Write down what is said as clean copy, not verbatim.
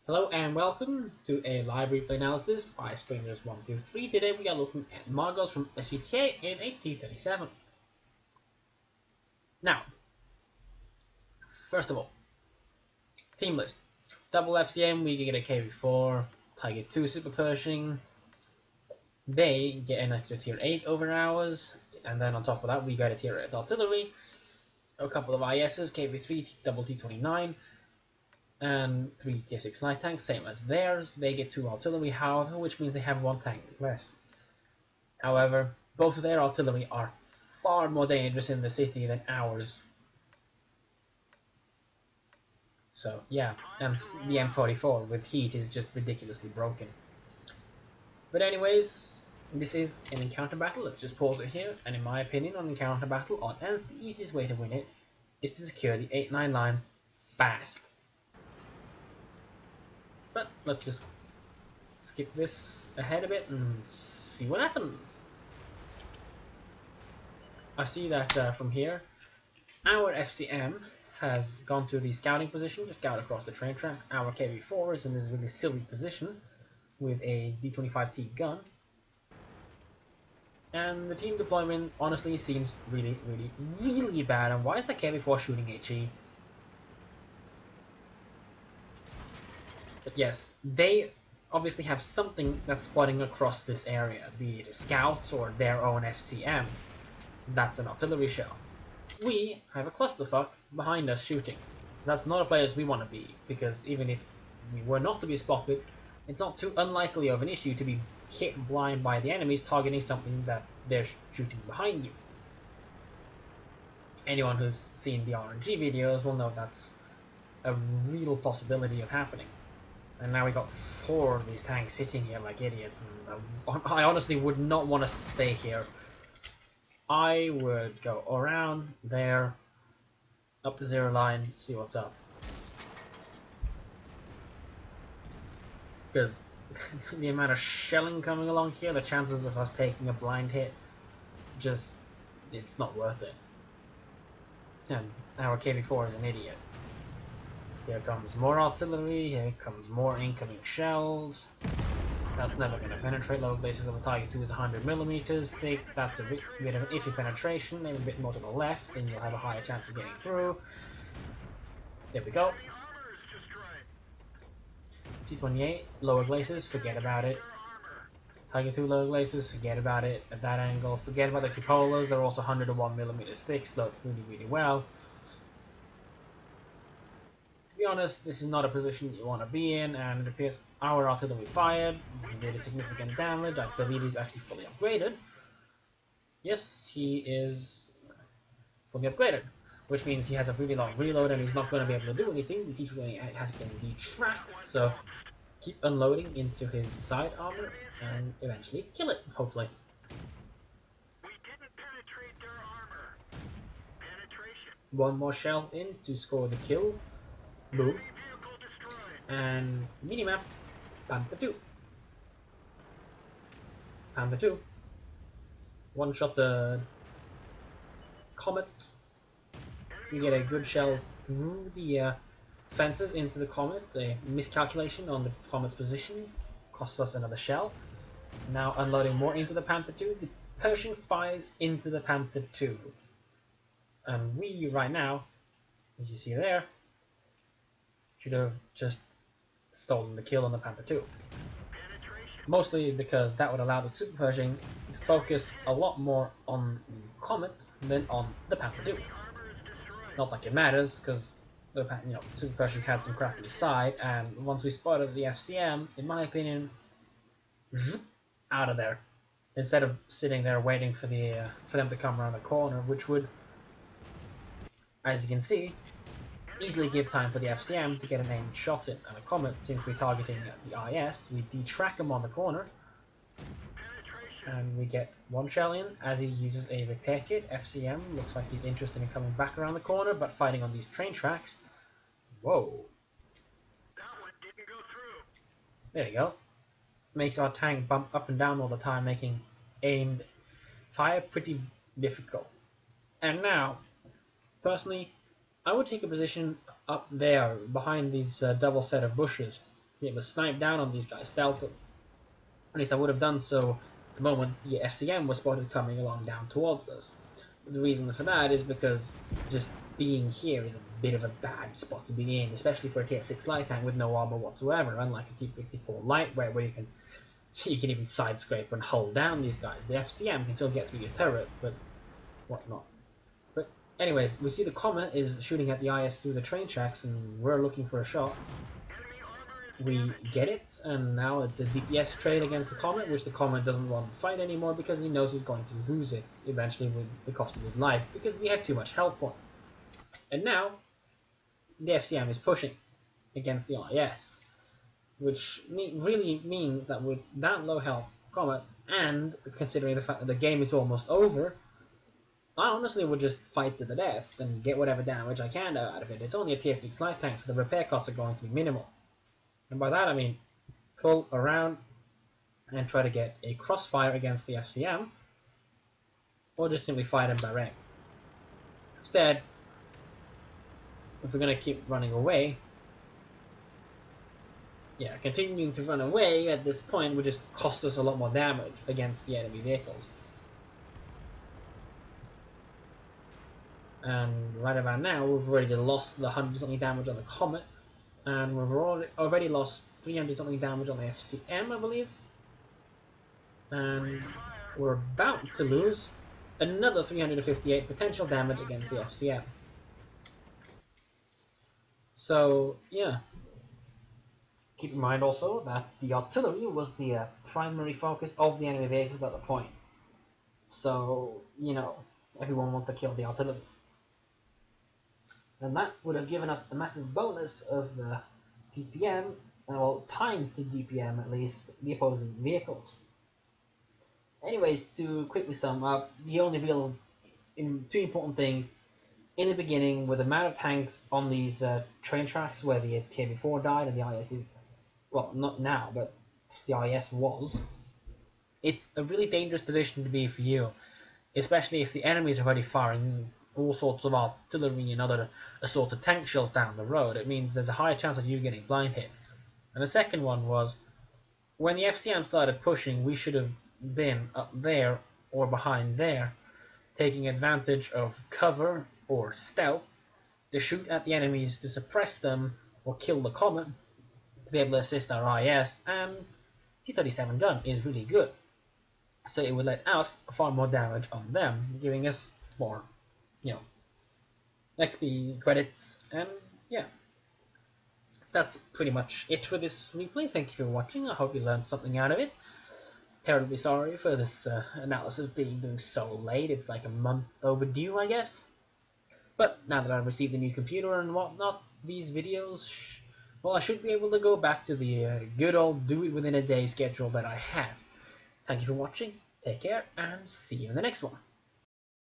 Hello and welcome to a live replay analysis by Strangers123. Today we are looking at Margoz from SGTA in a T37. Now, first of all, team list. Double FCM, we get a KV4, Tiger 2 Super Pershing. They get an extra tier 8 over hours, and then on top of that we got a tier 8 artillery, a couple of ISs, KV3, double T29, and 3 tier 6 light tanks, same as theirs. They get 2 artillery, however, which means they have 1 tank less. However, both of their artillery are far more dangerous in the city than ours. So yeah, and the M44 with heat is just ridiculously broken. But anyways, this is an encounter battle. Let's just pause it here, and in my opinion on encounter battle on Ensk, the easiest way to win it is to secure the 8-9 line fast. But let's just skip this ahead a bit and see what happens. I see that from here, our FCM has gone to the scouting position to scout across the train tracks. Our KV4 is in this really silly position with a D25T gun. And the team deployment honestly seems really bad. And why is that KV4 shooting HE? But yes, they obviously have something that's spotting across this area, be it scouts or their own FCM. That's an artillery shell. We have a clusterfuck behind us shooting. That's not a place we want to be, because even if we were not to be spotted, it's not too unlikely of an issue to be hit blind by the enemies targeting something that they're shooting behind you. Anyone who's seen the RNG videos will know that's a real possibility of happening. And now we got 4 of these tanks sitting here like idiots, and I honestly would not want to stay here. I would go around there, up the 0 line, see what's up. Because the amount of shelling coming along here, the chances of us taking a blind hit, just, it's not worth it. And our KV4 is an idiot. Here comes more artillery, here comes more incoming shells. That's never going to penetrate. Low bases of a Tiger 2 is 100mm thick. That's a bit of an iffy penetration, maybe a bit more to the left, then you'll have a higher chance of getting through. There we go. T28, lower glacis, forget about it. Tiger 2 lower glacis, forget about it at that angle. Forget about the cupolas, they're also 101mm thick, slope really well. To be honest, this is not a position you want to be in, and it appears our artillery fired, did a significant damage. I believe he's actually fully upgraded. Yes, he is fully upgraded, which means he has a really long reload and he's not going to be able to do anything. The T28 has been detracked, so keep unloading into his side armor and eventually kill it, hopefully. One more shell in to score the kill. Boom. And minimap, Panther 2. Panther 2. One shot the Comet. We get a good shell through the fences into the Comet. A miscalculation on the Comet's position costs us another shell. Now unloading more into the Panther 2. The Pershing fires into the Panther 2. And we, right now, as you see there, should have just stolen the kill on the Panther 2. Mostly because that would allow the Super Pershing to focus a lot more on the Comet than on the Panther 2. Not like it matters, because the Super Pershing had some crap on his side, and once we spotted the FCM, in my opinion, out of there. Instead of sitting there waiting for them to come around the corner, which would, as you can see, easily give time for the FCM to get an aimed shot in. And a Comet, since we're targeting the IS, we detrack him on the corner, and we get one shell in as he uses a repair kit. FCM looks like he's interested in coming back around the corner, but fighting on these train tracks. Whoa. That one didn't go through. There you go. Makes our tank bump up and down all the time, making aimed fire pretty difficult. And now, personally, I would take a position up there behind these double set of bushes be able to snipe down on these guys stealthily. At least I would have done so the moment the FCM was spotted coming along down towards us. The reason for that is because just being here is a bit of a bad spot to be in, especially for a tier 6 light tank with no armor whatsoever, unlike a T54 lightweight where you can even side scrape and hold down these guys. The FCM can still get through your turret, but whatnot. But anyways, we see the Comet is shooting at the IS through the train tracks, and we're looking for a shot. We get it, and now it's a DPS trade against the Comet, which the Comet doesn't want to fight anymore because he knows he's going to lose it eventually with the cost of his life, because we have too much health point. And now the FCM is pushing against the IS, which really means that with that low health Comet, and considering the fact that the game is almost over, I honestly would just fight to the death and get whatever damage I can out of it. It's only a tier 6 light tank, so the repair costs are going to be minimal. And by that I mean pull around and try to get a crossfire against the FCM, or just simply fight him direct. Instead, if we're going to keep running away, continuing to run away at this point would just cost us a lot more damage against the enemy vehicles. And right about now, we've already lost the 100 something damage on the Comet, and we've already lost 300 something damage on the FCM, I believe. And we're about to lose another 358 potential damage against the FCM. So, yeah. Keep in mind also that the artillery was the primary focus of the enemy vehicles at the point. So, you know, everyone wants to kill the artillery. And that would have given us a massive bonus of DPM, well, time to DPM at least, the opposing vehicles. Anyways, to quickly sum up, the only real two important things in the beginning were the amount of tanks on these train tracks where the tier before died and the IS is, well, not now, but the IS was. It's a really dangerous position to be for you, especially if the enemies are already firing all sorts of artillery and other assorted tank shells down the road. It means there's a higher chance of you getting blind hit. And the second one was, when the FCM started pushing, we should have been up there or behind there, taking advantage of cover or stealth to shoot at the enemies to suppress them or kill the Comet to be able to assist our IS, and T37 gun is really good. So it would let us far more damage on them, giving us more, you know, XP credits, and yeah. That's pretty much it for this replay. Thank you for watching. I hope you learned something out of it. Terribly sorry for this analysis being so late. It's like a month overdue, I guess. But now that I've received a new computer and whatnot, these videos, well, I should be able to go back to the good old do it within a day schedule that I had. Thank you for watching. Take care, and see you in the next one.